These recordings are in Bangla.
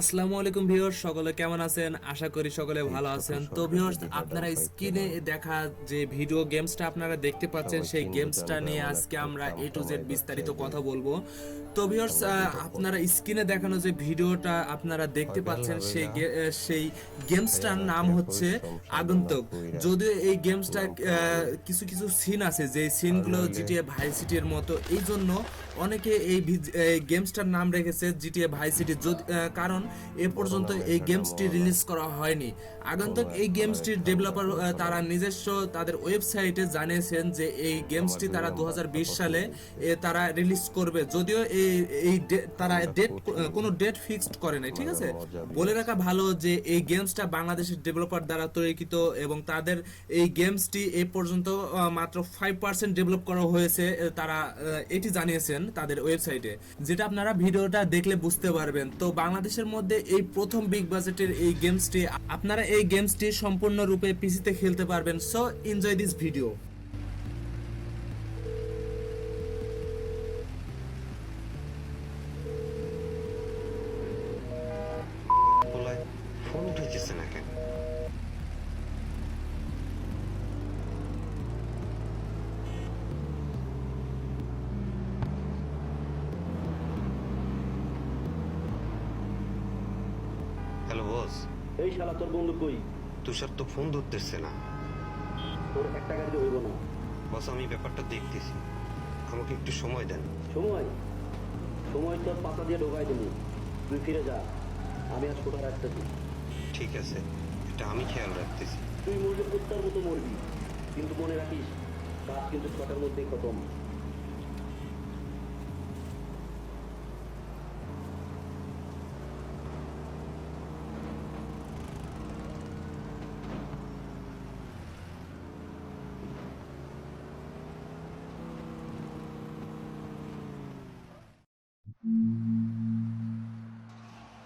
আসসালামু আলাইকুম ভিউয়ার্স, সকলে কেমন আছেন? আশা করি সকলে ভালো আছেন। তো ভিউয়ার্স, আপনারা স্ক্রিনে দেখা যে ভিডিও গেমসটা আপনারা দেখতে পাচ্ছেন, সেই গেমসটা নিয়ে আজকে আমরা এ টু জেড বিস্তারিত কথা বলবো। তো ভিউয়ার্স, আপনারা স্ক্রিনে দেখানো যে ভিডিওটা আপনারা দেখতে পাচ্ছেন, সেই গেমসটার নাম হচ্ছে আগন্তুক। যদিও এই গেমসটা কিছু কিছু সিন আছে, যে সিনগুলো জিটিএ ভাই সিটির মতো, এই জন্য অনেকে এই গেমসটার নাম রেখেছে জিটিএ ভাই সিটি। কারণ এ পর্যন্ত এই গেমসটি রিলিজ করা হয়নি। আগন্তুক এই গেমসটির ডেভেলপার তারা নিজস্ব তাদের ওয়েবসাইটে জানিয়েছেন যে এই গেমসটি তারা 2020 সালে তারা রিলিজ করবে। যদিও তারা কোনো ডেট ফিক্সড করে নাই, ঠিক আছে। বলে রাখা ভালো যে এই গেমসটা বাংলাদেশের ডেভেলপার দ্বারা তৈরিকৃত, এবং তাদের এই গেমসটি এ পর্যন্ত মাত্র 5% ডেভেলপ করা হয়েছে। তারা এটি জানিয়েছেন তাদের ওয়েবসাইটে, যেটা আপনারা ভিডিওটা দেখলে বুঝতে পারবেন। তো বাংলাদেশের মধ্যে এই প্রথম বিগ বাজেটের এই গেমসটি, আপনারা এই গেমসটি সম্পূর্ণরূপে পিসিতে খেলতে পারবেন। So enjoy this video. বলায় ফোন উঠাইতেছে না কেন? Hello boss. এই শালা তোর বন্ধু কই? তুষার তো ফোন ধরতেছে না। তোর একটা গাড়িতে হইব না। বস, আমি ব্যাপারটা দেখতেছি, আমাকে একটু সময় দেন। সময় সময় তোর পাতা দিয়ে ঢোকাই দেবো। তুই ফিরে যা, আমি আর ছোটার রাখতেছি। ঠিক আছে, এটা আমি খেয়াল রাখতেছি। তুই মরবি কুত্তার মতো মরবি, কিন্তু মনে রাখিস কাজ কিন্তু 6টার মধ্যেই খতম।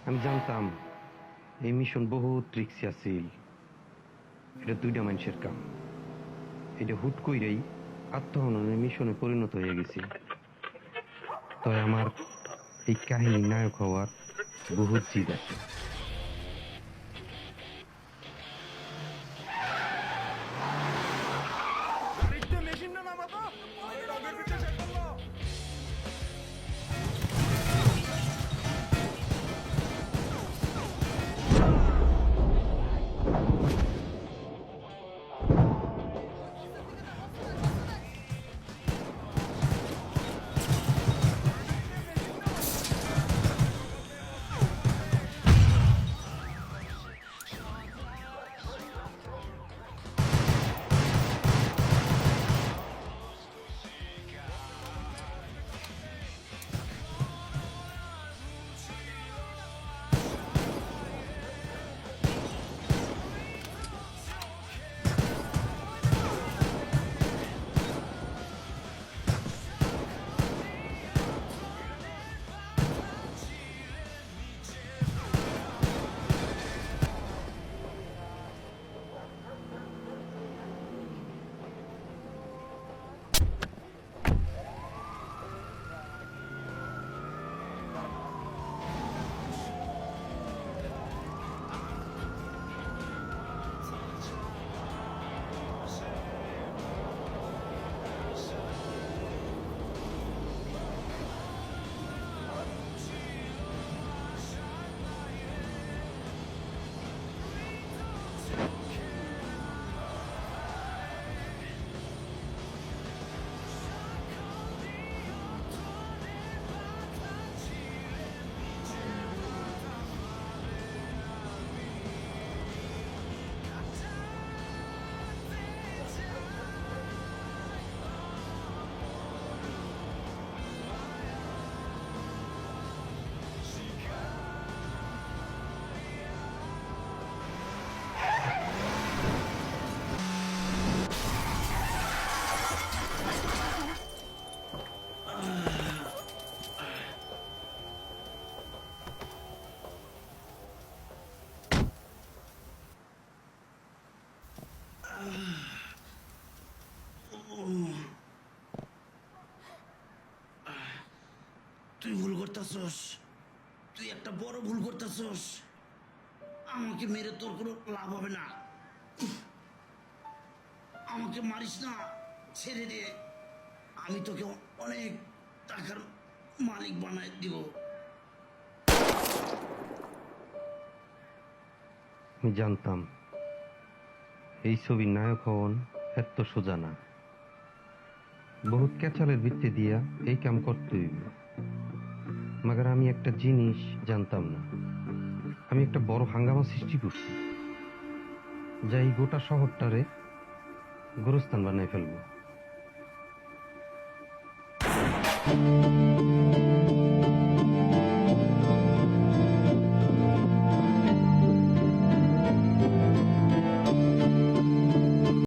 আমি জানতাম এই মিশন বহুত রিক্সি আছিল। এটা দুইটা মানুষের কাম। এটা হুট কইরাই আত্মহননের মিশনে পরিণত হয়ে গেছে। তবে আমার এই কাহিনী নায়ক হওয়ার বহুত জিদ আছে। তুই ভুল করতেছস। তুই একটা বড় ভুল করতেছস। আমাকে মেরে তোর কোনো লাভ হবে না। আমাকে মারিস না, ছেড়ে দে। আমি তোকে অনেক টাকার মালিক বানাই দিব। আমি জানতাম এই ছবির নায়ক হওন এত সোজা না। বহুত ক্যাচালের ভিত্তি দিয়া এই কাম করতে হইব। মাগার আমি একটা জিনিস জানতাম না, আমি একটা বড় হাঙ্গামা সৃষ্টি করছি, যা এই গোটা শহরটারে গোরস্থান বানাই ফেলবো।